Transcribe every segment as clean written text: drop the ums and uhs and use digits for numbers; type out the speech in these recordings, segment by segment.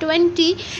20,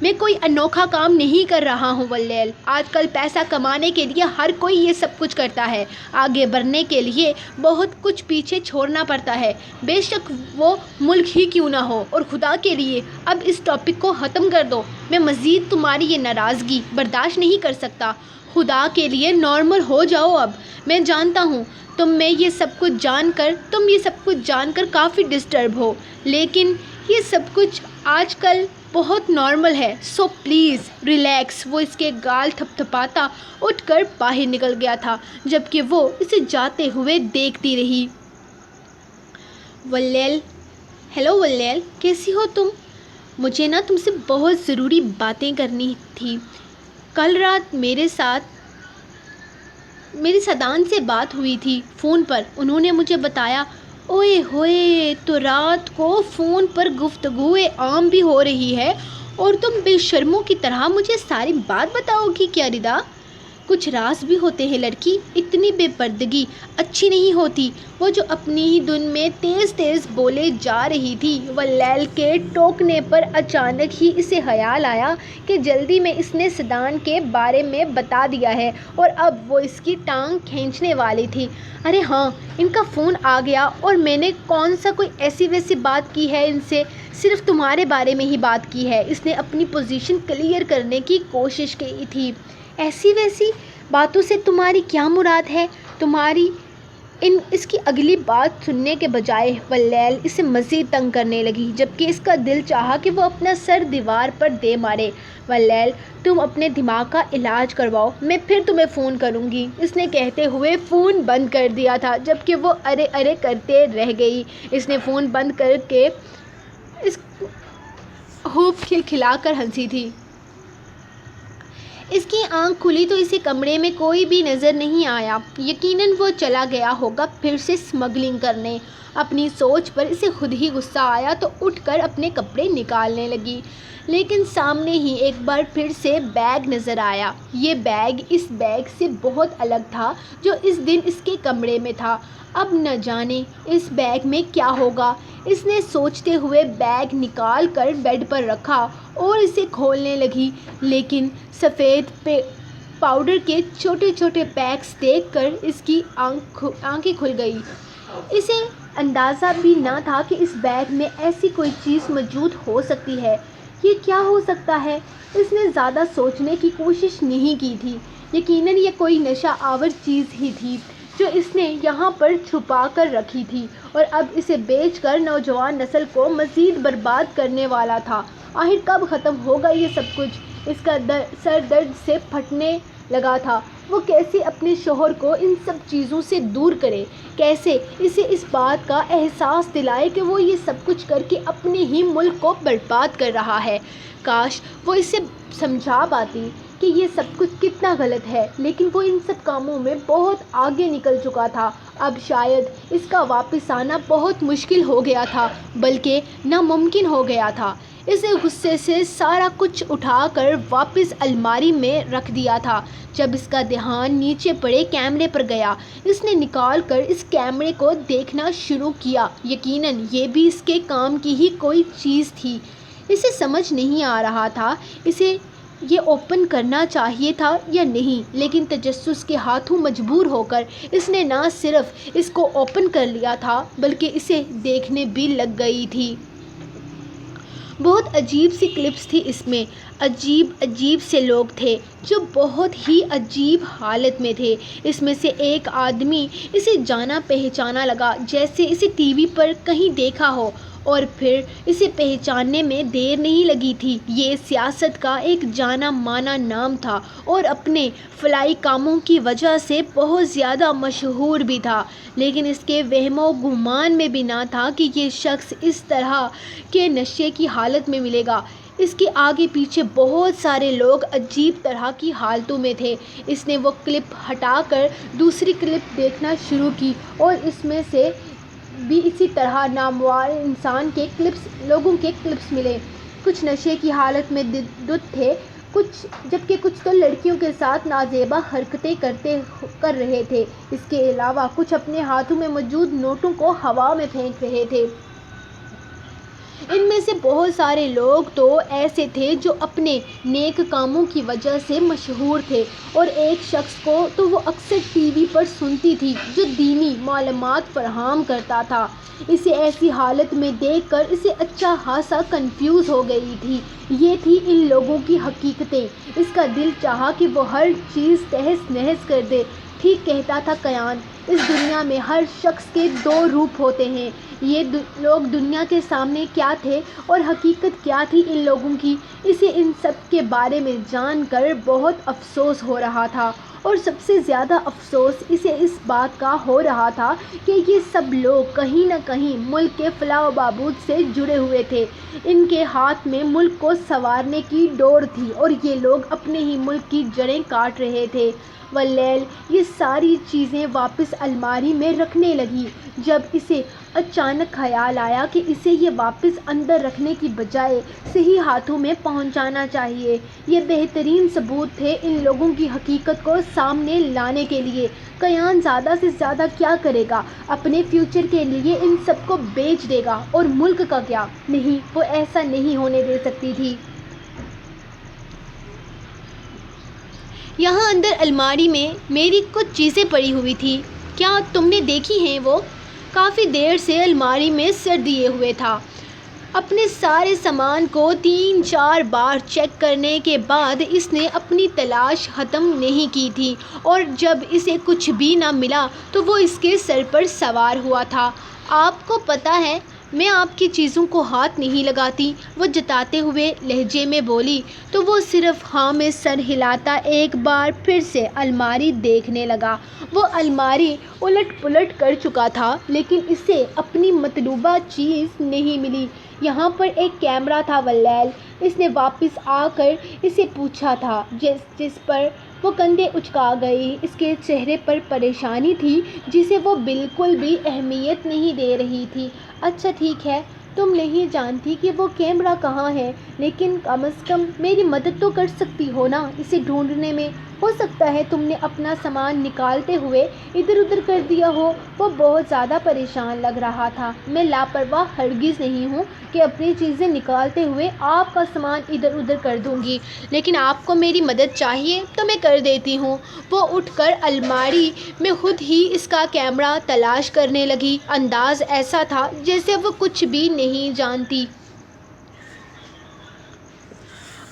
میں کوئی انوکھا کام نہیں کر رہا ہوں ولیل۔ آج کل پیسہ کمانے کے لیے ہر کوئی یہ سب کچھ کرتا ہے، آگے بڑھنے کے لیے بہت کچھ پیچھے چھوڑنا پڑتا ہے، بے شک وہ ملک ہی کیوں نہ ہو۔ اور خدا کے لیے اب اس ٹاپک کو ختم کر دو، میں مزید تمہاری یہ ناراضگی برداشت نہیں کر سکتا۔ خدا کے لیے نارمل ہو جاؤ اب۔ میں جانتا ہوں تم یہ سب کچھ جان کر کافی ڈسٹرب ہو، لیکن یہ سب کچھ آج کل بہت نارمل ہے، سو پلیز ریلیکس۔ وہ اس کے گال تھپتھپاتا اٹھ کر باہر نکل گیا تھا، جبکہ وہ اسے جاتے ہوئے دیکھتی رہی۔ ولیل، ہیلو ولیل، کیسی ہو تم؟ مجھے تم سے بہت ضروری باتیں کرنی تھی۔ کل رات میری سدان سے بات ہوئی تھی فون پر، انہوں نے مجھے بتایا۔ اوئے ہوئے، تو رات کو فون پر گفتگوئے عام بھی ہو رہی ہے اور تم بے شرموں کی طرح مجھے ساری بات بتاؤ گی کیا ردا؟ کچھ راز بھی ہوتے ہیں لڑکی، اتنی بے پردگی اچھی نہیں ہوتی۔ وہ جو اپنی ہی دھن میں تیز تیز بولے جا رہی تھی، ولیل کے ٹوکنے پر اچانک ہی اسے خیال آیا کہ جلدی میں اس نے سدان کے بارے میں بتا دیا ہے اور اب وہ اس کی ٹانگ کھینچنے والی تھی۔ ارے ہاں، ان کا فون آ گیا اور میں نے کون سا کوئی ایسی ویسی بات کی ہے ان سے، صرف تمہارے بارے میں ہی بات کی ہے۔ اس نے اپنی پوزیشن کلیئر کرنے کی کوشش کی تھی۔ ایسی ویسی باتوں سے تمہاری کیا مراد ہے؟ اس کی اگلی بات سننے کے بجائے ولیل اسے مزید تنگ کرنے لگی، جبکہ اس کا دل چاہا کہ وہ اپنا سر دیوار پر دے مارے۔ ولیل، تم اپنے دماغ کا علاج کرواؤ، میں پھر تمہیں فون کروں گی۔ اس نے کہتے ہوئے فون بند کر دیا تھا، جبکہ وہ ارے ارے کرتے رہ گئی۔ اس نے فون بند کر کے خوب کھلکھلا کر ہنسی تھی۔ اس کی آنکھ کھلی تو اسے کمرے میں کوئی بھی نظر نہیں آیا۔ یقیناً وہ چلا گیا ہوگا پھر سے اسمگلنگ کرنے۔ اپنی سوچ پر اسے خود ہی غصہ آیا تو اٹھ کر اپنے کپڑے نکالنے لگی، لیکن سامنے ہی ایک بار پھر سے بیگ نظر آیا۔ یہ بیگ اس بیگ سے بہت الگ تھا جو اس دن اس کے کمرے میں تھا۔ اب نہ جانے اس بیگ میں کیا ہوگا۔ اس نے سوچتے ہوئے بیگ نکال کر بیڈ پر رکھا اور اسے کھولنے لگی، لیکن سفید پاؤڈر کے چھوٹے چھوٹے پیکس دیکھ کر اس کی آنکھیں کھل گئیں۔ اسے اندازہ بھی نہ تھا کہ اس بیگ میں ایسی کوئی چیز موجود ہو سکتی ہے۔ یہ کیا ہو سکتا ہے؟ اس نے زیادہ سوچنے کی کوشش نہیں کی تھی۔ یقیناً یہ کوئی نشہ آور چیز ہی تھی جو اس نے یہاں پر چھپا کر رکھی تھی اور اب اسے بیچ کر نوجوان نسل کو مزید برباد کرنے والا تھا۔ آخر کب ختم ہوگا یہ سب کچھ؟ اس کا سر درد سے پھٹنے لگا تھا۔ وہ کیسے اپنے شوہر کو ان سب چیزوں سے دور کرے، کیسے اسے اس بات کا احساس دلائے کہ وہ یہ سب کچھ کر کے اپنے ہی ملک کو برباد کر رہا ہے۔ کاش وہ اسے سمجھا پاتی کہ یہ سب کچھ کتنا غلط ہے، لیکن وہ ان سب کاموں میں بہت آگے نکل چکا تھا۔ اب شاید اس کا واپس آنا بہت مشکل ہو گیا تھا، بلکہ ناممکن ہو گیا تھا۔ اسے غصے سے سارا کچھ اٹھا کر واپس الماری میں رکھ دیا تھا۔ جب اس کا دھیان نیچے پڑے کیمرے پر گیا، اس نے نکال کر اس کیمرے کو دیکھنا شروع کیا۔ یقیناً یہ بھی اس کے کام کی ہی کوئی چیز تھی۔ اسے سمجھ نہیں آ رہا تھا اسے یہ اوپن کرنا چاہیے تھا یا نہیں، لیکن تجسس کے ہاتھوں مجبور ہو کر اس نے نہ صرف اس کو اوپن کر لیا تھا بلکہ اسے دیکھنے بھی لگ گئی تھی۔ بہت عجیب سی کلپس تھی اس میں، عجیب سے لوگ تھے جو بہت ہی عجیب حالت میں تھے۔ اس میں سے ایک آدمی اسے جانا پہچانا لگا، جیسے اسے ٹی وی پر کہیں دیکھا ہو، اور پھر اسے پہچاننے میں دیر نہیں لگی تھی۔ یہ سیاست کا ایک جانا مانا نام تھا اور اپنے فلاحی کاموں کی وجہ سے بہت زیادہ مشہور بھی تھا، لیکن اس کے وہم و گمان میں بھی نہ تھا کہ یہ شخص اس طرح کے نشے کی حالت میں ملے گا۔ اس کے آگے پیچھے بہت سارے لوگ عجیب طرح کی حالتوں میں تھے۔ اس نے وہ کلپ ہٹا کر دوسری کلپ دیکھنا شروع کی اور اس میں سے بھی اسی طرح نامور لوگوں کے کلپس ملے۔ کچھ نشے کی حالت میں دھت تھے، جبکہ کچھ تو لڑکیوں کے ساتھ نازیبا حرکتیں کر رہے تھے۔ اس کے علاوہ کچھ اپنے ہاتھوں میں موجود نوٹوں کو ہوا میں پھینک رہے تھے۔ ان میں سے بہت سارے لوگ تو ایسے تھے جو اپنے نیک کاموں کی وجہ سے مشہور تھے، اور ایک شخص کو تو وہ اکثر ٹی وی پر سنتی تھی جو دینی معلومات فراہم کرتا تھا۔ اسے ایسی حالت میں دیکھ کر اسے اچھا خاصا کنفیوز ہو گئی تھی۔ یہ تھی ان لوگوں کی حقیقتیں۔ اس کا دل چاہا کہ وہ ہر چیز تہس نہس کر دے۔ ٹھیک کہتا تھا کیان، اس دنیا میں ہر شخص کے دو روپ ہوتے ہیں۔ یہ لوگ دنیا کے سامنے کیا تھے اور حقیقت کیا تھی ان لوگوں کی، اسے ان سب کے بارے میں جان کر بہت افسوس ہو رہا تھا، اور سب سے زیادہ افسوس اسے اس بات کا ہو رہا تھا کہ یہ سب لوگ کہیں نہ کہیں ملک کے فلاح و بہبود سے جڑے ہوئے تھے۔ ان کے ہاتھ میں ملک کو سنوارنے کی ڈور تھی اور یہ لوگ اپنے ہی ملک کی جڑیں کاٹ رہے تھے۔ واللیل یہ ساری چیزیں واپس الماری میں رکھنے لگی، جب اسے اچانک خیال آیا کہ اسے یہ واپس اندر رکھنے کی بجائے صحیح ہاتھوں میں پہنچانا چاہیے۔ یہ بہترین ثبوت تھے ان لوگوں کی حقیقت کو سامنے لانے کے لیے۔ کیان زیادہ سے زیادہ کیا کرے گا؟ اپنے فیوچر کے لیے ان سب کو بیچ دے گا، اور ملک کا کیا؟ نہیں، وہ ایسا نہیں ہونے دے سکتی تھی۔ یہاں اندر الماری میں میری کچھ چیزیں پڑی ہوئی تھی، کیا تم نے دیکھی ہیں وہ؟ کافی دیر سے الماری میں سر دیے ہوئے تھا۔ اپنے سارے سامان کو 3-4 بار چیک کرنے کے بعد اس نے اپنی تلاش ختم نہیں کی تھی، اور جب اسے کچھ بھی نہ ملا تو وہ اس کے سر پر سوار ہوا تھا۔ آپ کو پتہ ہے میں آپ کی چیزوں کو ہاتھ نہیں لگاتی، وہ جتاتے ہوئے لہجے میں بولی، تو وہ صرف ہاں میں سر ہلاتا ایک بار پھر سے الماری دیکھنے لگا۔ وہ الماری الٹ پلٹ کر چکا تھا، لیکن اسے اپنی مطلوبہ چیز نہیں ملی۔ یہاں پر ایک کیمرہ تھا واللیل، اس نے واپس آ کر اسے پوچھا تھا، جس پر وہ کندھے اچکا گئی۔ اس کے چہرے پر پریشانی تھی جسے وہ بالکل بھی اہمیت نہیں دے رہی تھی۔ اچھا ٹھیک ہے، تم نہیں جانتی کہ وہ کیمرہ کہاں ہے، لیکن کم از کم میری مدد تو کر سکتی ہو نا اسے ڈھونڈنے میں۔ ہو سکتا ہے تم نے اپنا سامان نکالتے ہوئے ادھر ادھر کر دیا ہو۔ وہ بہت زیادہ پریشان لگ رہا تھا۔ میں لاپرواہ ہرگز نہیں ہوں کہ اپنی چیزیں نکالتے ہوئے آپ کا سامان ادھر ادھر کر دوں گی، لیکن آپ کو میری مدد چاہیے تو میں کر دیتی ہوں۔ وہ اٹھ کر الماری میں خود ہی اس کا کیمرہ تلاش کرنے لگی۔ انداز ایسا تھا جیسے وہ کچھ بھی نہیں جانتی۔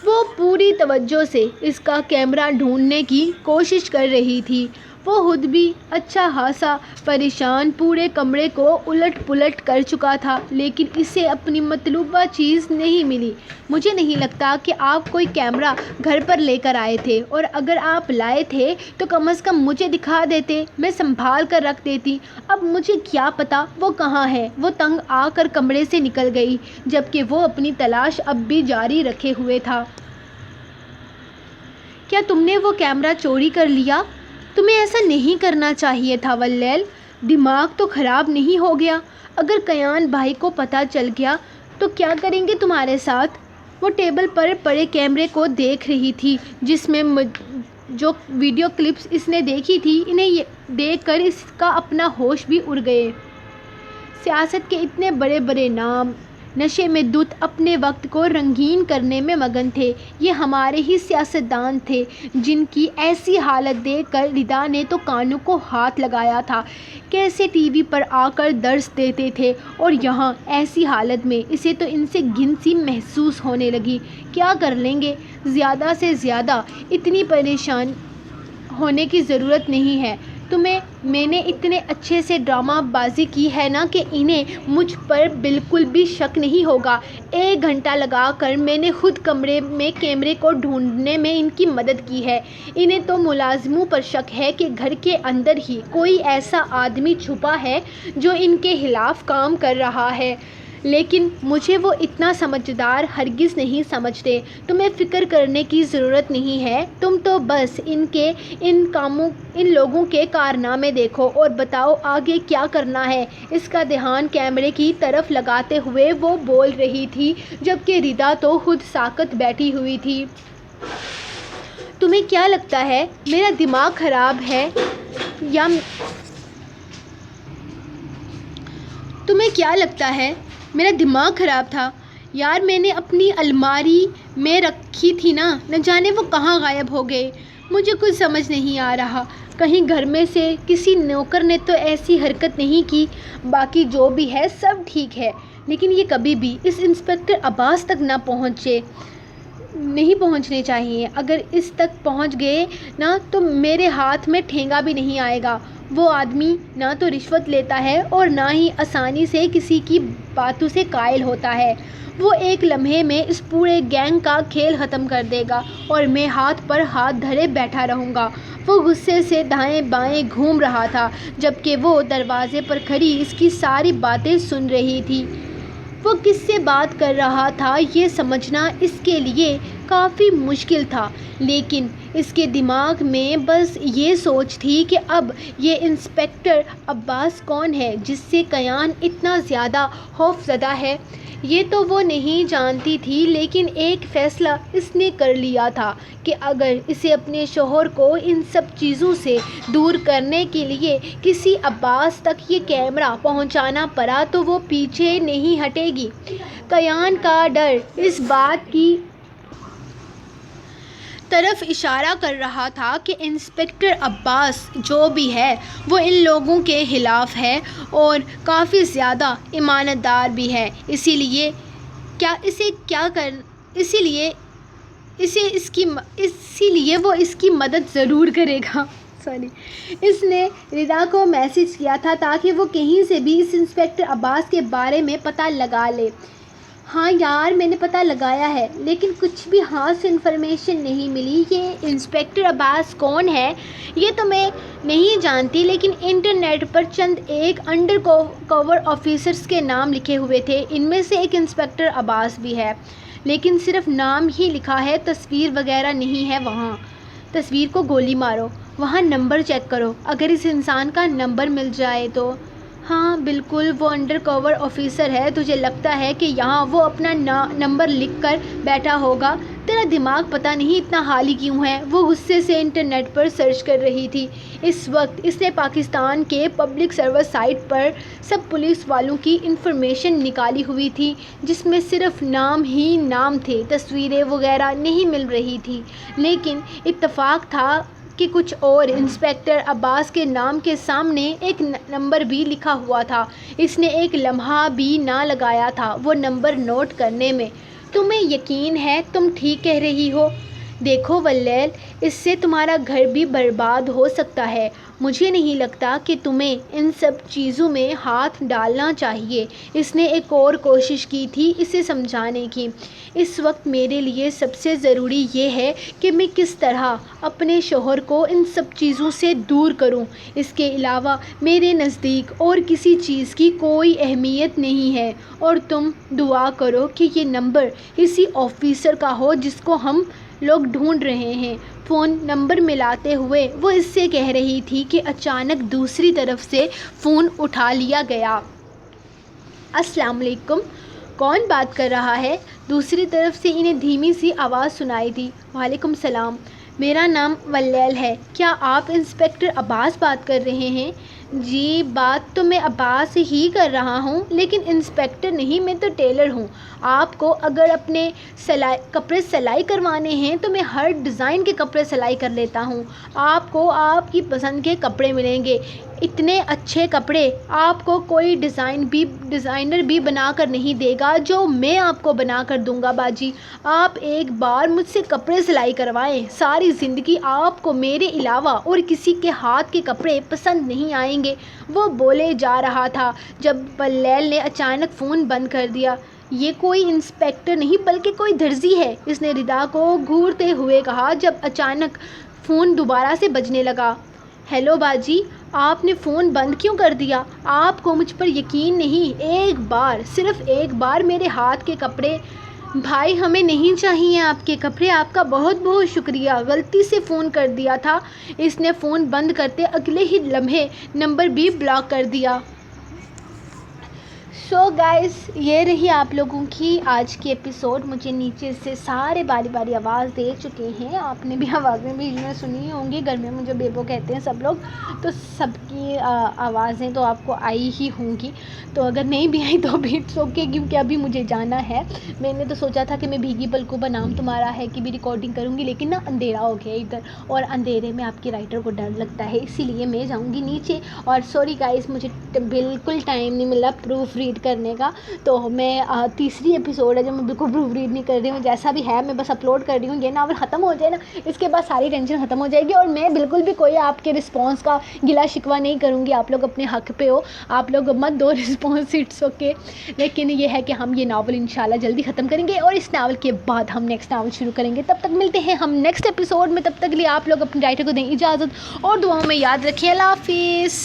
وہ پوری توجہ سے اس کا کیمرہ ڈھونڈنے کی کوشش کر رہی تھی۔ وہ خود بھی اچھا خاصا پریشان پورے کمرے کو الٹ پلٹ کر چکا تھا، لیکن اسے اپنی مطلوبہ چیز نہیں ملی۔ مجھے نہیں لگتا کہ آپ کوئی کیمرہ گھر پر لے کر آئے تھے، اور اگر آپ لائے تھے تو کم از کم مجھے دکھا دیتے، میں سنبھال کر رکھ دیتی۔ اب مجھے کیا پتا وہ کہاں ہے؟ وہ تنگ آ کر کمرے سے نکل گئی، جبکہ وہ اپنی تلاش اب بھی جاری رکھے ہوئے تھا۔ کیا تم نے وہ کیمرہ چوری کر لیا؟ تمہیں ایسا نہیں کرنا چاہیے تھا واللیل۔ دماغ تو خراب نہیں ہو گیا؟ اگر کیان بھائی کو پتہ چل گیا تو کیا کریں گے تمہارے ساتھ؟ وہ ٹیبل پر پڑے کیمرے کو دیکھ رہی تھی، جس میں جو ویڈیو کلپس اس نے دیکھی تھی، انہیں دیکھ کر اس کا اپنا ہوش بھی اڑ گئے۔ سیاست کے اتنے بڑے بڑے نام نشے میں دھت اپنے وقت کو رنگین کرنے میں مگن تھے۔ یہ ہمارے ہی سیاستدان تھے جن کی ایسی حالت دیکھ کر ردا نے تو کانوں کو ہاتھ لگایا تھا۔ کیسے ٹی وی پر آ کر درس دیتے تھے، اور یہاں ایسی حالت میں اسے تو ان سے گھن سی محسوس ہونے لگی۔ کیا کر لیں گے؟ زیادہ سے زیادہ اتنی پریشان ہونے کی ضرورت نہیں ہے تمہیں۔ میں نے اتنے اچھے سے ڈرامہ بازی کی ہے نا کہ انہیں مجھ پر بالکل بھی شک نہیں ہوگا۔ 1 گھنٹہ لگا کر میں نے خود کمرے میں کیمرے کو ڈھونڈنے میں ان کی مدد کی ہے۔ انہیں تو ملازموں پر شک ہے کہ گھر کے اندر ہی کوئی ایسا آدمی چھپا ہے جو ان کے خلاف کام کر رہا ہے، لیکن مجھے وہ اتنا سمجھدار ہرگز نہیں سمجھتے۔ تمہیں فکر کرنے کی ضرورت نہیں ہے، تم تو بس ان لوگوں کے کارنامے دیکھو اور بتاؤ آگے کیا کرنا ہے۔ اس کا دھیان کیمرے کی طرف لگاتے ہوئے وہ بول رہی تھی، جبکہ ردا تو خود ساکت بیٹھی ہوئی تھی۔ تمہیں کیا لگتا ہے میرا دماغ خراب ہے یا تمہیں کیا لگتا ہے میرا دماغ خراب تھا یار، میں نے اپنی الماری میں رکھی تھی نا جانے وہ کہاں غائب ہو گئے۔ مجھے کچھ سمجھ نہیں آ رہا، کہیں گھر میں سے کسی نوکر نے تو ایسی حرکت نہیں کی۔ باقی جو بھی ہے سب ٹھیک ہے، لیکن یہ کبھی بھی اس انسپکٹر عباس تک نہیں پہنچنے چاہیے۔ اگر اس تک پہنچ گئے نا تو میرے ہاتھ میں ٹھینگا بھی نہیں آئے گا۔ وہ آدمی نہ تو رشوت لیتا ہے اور نہ ہی آسانی سے کسی کی باتوں سے قائل ہوتا ہے۔ وہ ایک لمحے میں اس پورے گینگ کا کھیل ختم کر دے گا اور میں ہاتھ پر ہاتھ دھرے بیٹھا رہوں گا۔ وہ غصے سے دائیں بائیں گھوم رہا تھا جبکہ وہ دروازے پر کھڑی اس کی ساری باتیں سن رہی تھی۔ وہ کس سے بات کر رہا تھا یہ سمجھنا اس کے لیے کافی مشکل تھا، لیکن اس کے دماغ میں بس یہ سوچ تھی کہ اب یہ انسپکٹر عباس کون ہے جس سے کیان اتنا زیادہ خوف زدہ ہے۔ یہ تو وہ نہیں جانتی تھی، لیکن ایک فیصلہ اس نے کر لیا تھا کہ اگر اسے اپنے شوہر کو ان سب چیزوں سے دور کرنے کے لیے کسی عباس تک یہ کیمرہ پہنچانا پڑا تو وہ پیچھے نہیں ہٹے گی۔ کیان کا ڈر اس بات کی طرف اشارہ کر رہا تھا کہ انسپکٹر عباس جو بھی ہے وہ ان لوگوں کے خلاف ہے اور کافی زیادہ ایماندار بھی ہے، اسی لیے وہ اس کی مدد ضرور کرے گا۔ اس نے ردا کو میسج کیا تھا تاکہ وہ کہیں سے بھی اس انسپکٹر عباس کے بارے میں پتہ لگا لے۔ ہاں یار میں نے پتہ لگایا ہے، لیکن کچھ بھی ہاتھ سے انفارمیشن نہیں ملی۔ یہ انسپکٹر عباس کون ہے یہ تو میں نہیں جانتی، لیکن انٹرنیٹ پر چند ایک انڈر کور آفیسرز کے نام لکھے ہوئے تھے، ان میں سے ایک انسپکٹر عباس بھی ہے، لیکن صرف نام ہی لکھا ہے، تصویر وغیرہ نہیں ہے وہاں۔ تصویر کو گولی مارو، وہاں نمبر چیک کرو، اگر اس انسان کا نمبر مل جائے تو۔ ہاں بالکل وہ انڈر کور آفیسر ہے، تجھے لگتا ہے کہ یہاں وہ اپنا نمبر لکھ کر بیٹھا ہوگا؟ تیرا دماغ پتہ نہیں اتنا حالی کیوں ہے؟ وہ غصے سے انٹرنیٹ پر سرچ کر رہی تھی۔ اس وقت اس نے پاکستان کے پبلک سروس سائٹ پر سب پولیس والوں کی انفارمیشن نکالی ہوئی تھی، جس میں صرف نام ہی نام تھے، تصویریں وغیرہ نہیں مل رہی تھی، لیکن اتفاق تھا کہ کچھ اور انسپکٹر عباس کے نام کے سامنے ایک نمبر بھی لکھا ہوا تھا۔ اس نے ایک لمحہ بھی نہ لگایا تھا وہ نمبر نوٹ کرنے میں۔ تمہیں یقین ہے تم ٹھیک کہہ رہی ہو؟ دیکھو ولیل، اس سے تمہارا گھر بھی برباد ہو سکتا ہے۔ مجھے نہیں لگتا کہ تمہیں ان سب چیزوں میں ہاتھ ڈالنا چاہیے۔ اس نے ایک اور کوشش کی تھی اسے سمجھانے کی۔ اس وقت میرے لیے سب سے ضروری یہ ہے کہ میں کس طرح اپنے شوہر کو ان سب چیزوں سے دور کروں۔ اس کے علاوہ میرے نزدیک اور کسی چیز کی کوئی اہمیت نہیں ہے، اور تم دعا کرو کہ یہ نمبر اسی آفیسر کا ہو جس کو ہم لوگ ڈھونڈ رہے ہیں۔ فون نمبر ملاتے ہوئے وہ اس سے کہہ رہی تھی کہ اچانک دوسری طرف سے فون اٹھا لیا گیا۔ السلام علیکم، کون بات کر رہا ہے؟ دوسری طرف سے انہیں دھیمی سی آواز سنائی دی۔ وعلیکم السلام، میرا نام ولیل ہے، کیا آپ انسپکٹر عباس بات کر رہے ہیں؟ جی بات تو میں عباس ہی کر رہا ہوں، لیکن انسپکٹر نہیں، میں تو ٹیلر ہوں۔ آپ کو اگر اپنے کپڑے سلائی کروانے ہیں تو میں ہر ڈیزائن کے کپڑے سلائی کر لیتا ہوں۔ آپ کو آپ کی پسند کے کپڑے ملیں گے، اتنے اچھے کپڑے آپ کو کوئی ڈیزائنر بھی بنا کر نہیں دے گا جو میں آپ کو بنا کر دوں گا باجی۔ آپ ایک بار مجھ سے کپڑے سلائی کروائیں، ساری زندگی آپ کو میرے علاوہ اور کسی کے ہاتھ کے کپڑے پسند نہیں آئیں گے۔ وہ بولے جا رہا تھا جب ولیل نے اچانک فون بند کر دیا۔ یہ کوئی انسپکٹر نہیں بلکہ کوئی درزی ہے، اس نے ردا کو گھورتے ہوئے کہا جب اچانک فون دوبارہ سے بجنے لگا۔ ہیلو باجی، آپ نے فون بند کیوں کر دیا؟ آپ کو مجھ پر یقین نہیں؟ ایک بار، صرف ایک بار میرے ہاتھ کے کپڑے۔ بھائی ہمیں نہیں چاہیے آپ کے کپڑے، آپ کا بہت بہت شکریہ، غلطی سے فون کر دیا تھا۔ اس نے فون بند کرتے اگلے ہی لمحے نمبر بھی بلاک کر دیا۔ سو گائز یہ رہی آپ لوگوں کی آج کی ایپیسوڈ. مجھے نیچے سے سارے باری باری آواز دے چکے ہیں, آپ نے بھی آوازیں بیچ میں سنی ہوں گی. گھر میں مجھے بیبو کہتے ہیں سب لوگ, تو سب کی آوازیں تو آپ کو آئی ہی ہوں گی. تو اگر نہیں بھی آئی تو بھی اٹس اوکے, کیونکہ ابھی مجھے جانا ہے. میں نے تو سوچا تھا کہ میں بھیگی پلکوں پر نام تمہارا ہے کہ بھی ریکارڈنگ کروں گی, لیکن نا اندھیرا ہو گیا ادھر, اور اندھیرے میں آپ کی رائٹر کو ڈر لگتا ہے, اسی لیے میں جاؤں گی نیچے. اور سوری گائز, مجھے بالکل ٹائم نہیں ملا پروف ریڈ کرنے کا. تو میں تیسری ایپیسوڈ ہے جو میں بالکل پروف ریڈ نہیں کر رہی ہوں, جیسا بھی ہے میں بس اپلوڈ کر رہی ہوں. یہ ناول ختم ہو جائے نا, اس کے بعد ساری ٹینشن ختم ہو جائے گی, اور میں بالکل بھی کوئی آپ کے رسپانس کا گلا شکوہ نہیں کروں گی. آپ لوگ اپنے حق پہ ہو, آپ لوگ مت دو رسپانس, اٹس اوکے. لیکن یہ ہے کہ ہم یہ ناول انشاءاللہ جلدی ختم کریں گے, اور اس ناول کے بعد ہم نیکسٹ ناول شروع کریں گے. تب تک ملتے ہیں ہم نیکسٹ ایپیسوڈ میں. تب تک لیے آپ لوگ اپنے رائٹر کو دیں اجازت, اور دعاؤں میں یاد رکھیں. اللہ حافظ.